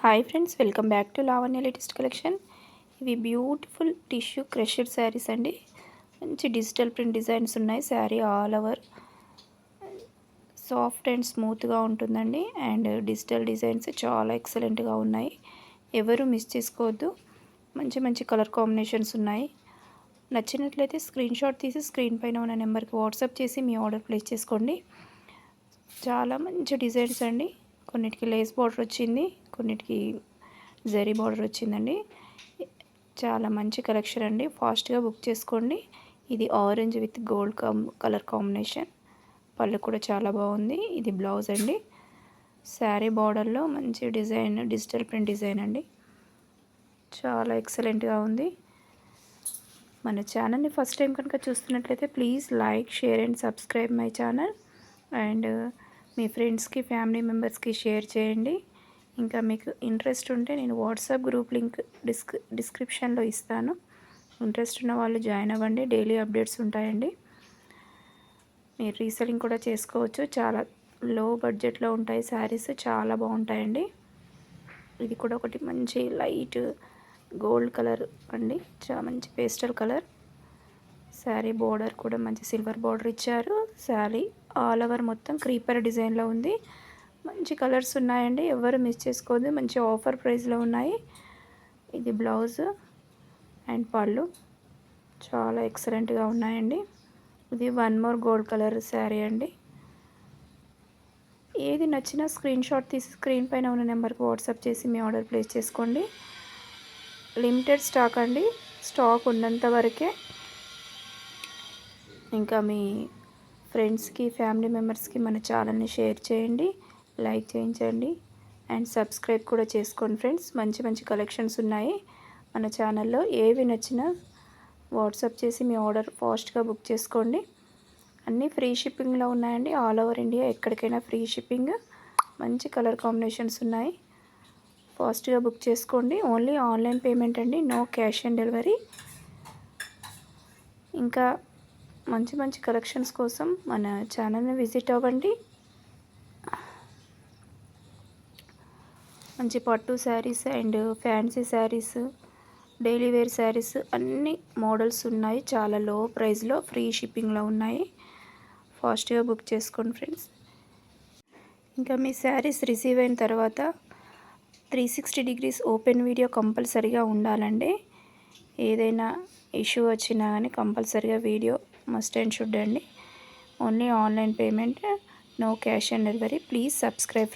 Hi friends, welcome back to Lavanya latest collection. ఇవి beautiful tissue crushed saris అండి. మంచి digital print designs ఉన్నాయి. Sari all over soft and స్మూత్గా ఉంటుందండి. అండ్ డిజిటల్ డిజైన్స్ చాలా ఎక్సలెంట్గా ఉన్నాయి. ఎవరు మిస్ చేసుకోవద్దు. మంచి మంచి కలర్ కాంబినేషన్స్ ఉన్నాయి. నచ్చినట్లయితే స్క్రీన్ షాట్ తీసి స్క్రీన్ పైన ఉన్న నెంబర్కి వాట్సాప్ చేసి మీ ఆర్డర్ ప్లేస్ చేసుకోండి. చాలా మంచి డిజైన్స్ అండి. కొన్నిటికి లేస్ బార్డర్ వచ్చింది, కొన్నిటికి జరీ బార్డర్ వచ్చిందండి. చాలా మంచి కలెక్షన్ అండి. ఫాస్ట్గా బుక్ చేసుకోండి. ఇది orange with gold colour combination. పళ్ళు కూడా చాలా బాగుంది. ఇది బ్లౌజ్ అండి. శారీ బార్డర్లో మంచి డిజైన్, డిజిటల్ ప్రింట్ డిజైన్ అండి. చాలా ఎక్సలెంట్గా ఉంది. మన ఛానల్ని ఫస్ట్ టైం కనుక చూస్తున్నట్లయితే please like, share and subscribe my channel. And మీ ఫ్రెండ్స్కి, ఫ్యామిలీ మెంబర్స్కి షేర్ చేయండి. ఇంకా మీకు ఇంట్రెస్ట్ ఉంటే నేను వాట్సాప్ గ్రూప్ లింక్ డిస్క్రిప్షన్లో ఇస్తాను. ఇంట్రెస్ట్ ఉన్న వాళ్ళు జాయిన్ అవ్వండి. డైలీ అప్డేట్స్ ఉంటాయండి. మీరు రీసెల్లింగ్ కూడా చేసుకోవచ్చు. చాలా లో బడ్జెట్లో ఉంటాయి శారీస్, చాలా బాగుంటాయండి. ఇది కూడా ఒకటి మంచి లైట్ గోల్డ్ కలర్ అండి. చాలా మంచి పేస్టల్ కలర్. శారీ బోర్డర్ కూడా మంచి సిల్వర్ బోర్డర్ ఇచ్చారు. శారీ ఆల్ ఓవర్ మొత్తం క్రీపర్ డిజైన్లో ఉంది. మంచి కలర్స్ ఉన్నాయండి. ఎవరు మిస్ చేసుకోవద్దు. మంచి ఆఫర్ ప్రైస్లో ఉన్నాయి. ఇది బ్లౌజ్ అండ్ పళ్ళు చాలా ఎక్సలెంట్గా ఉన్నాయండి. ఇది one more gold colour sari అండి. ఏది నచ్చినా స్క్రీన్ షాట్ తీసి స్క్రీన్ పైన ఉన్న నెంబర్కి వాట్సాప్ చేసి మీ ఆర్డర్ ప్లేస్ చేసుకోండి. లిమిటెడ్ స్టాక్ అండి. స్టాక్ ఉన్నంత వరకే. ఇంకా మీ ఫ్రెండ్స్కి, ఫ్యామిలీ మెంబర్స్కి మన ఛానల్ని షేర్ చేయండి, లైక్ చేయించండి అండ్ సబ్స్క్రైబ్ కూడా చేసుకోండి ఫ్రెండ్స్. మంచి మంచి కలెక్షన్స్ ఉన్నాయి మన ఛానల్లో. ఏవి నచ్చినా వాట్సాప్ చేసి మీ ఆర్డర్ ఫాస్ట్గా బుక్ చేసుకోండి. అన్నీ ఫ్రీ షిప్పింగ్లో ఉన్నాయండి. ఆల్ ఓవర్ ఇండియా ఎక్కడికైనా ఫ్రీ షిప్పింగ్. మంచి కలర్ కాంబినేషన్స్ ఉన్నాయి. ఫాస్ట్గా బుక్ చేసుకోండి. ఓన్లీ ఆన్లైన్ పేమెంట్ అండి, నో క్యాష్ ఆన్ డెలివరీ. ఇంకా మంచి మంచి కలెక్షన్స్ కోసం మన ఛానల్ని విజిట్ అవ్వండి. మంచి పట్టు saris and fancy saris, daily wear saris అన్ని మోడల్స్ ఉన్నాయి. చాలా లో ప్రైస్లో ఫ్రీ షిప్పింగ్లో ఉన్నాయి. ఫాస్ట్గా బుక్ చేసుకోండి ఫ్రెండ్స్. ఇంకా మీ శారీస్ రిసీవ్ అయిన తర్వాత 360 డిగ్రీస్ ఓపెన్ వీడియో కంపల్సరీగా ఉండాలండి. ఏదైనా ఇష్యూ వచ్చినా కానీ కంపల్సరీగా వీడియో మస్ట్ అండ్ షుడ్ అండి. Only online payment, no cash on delivery. Please subscribe.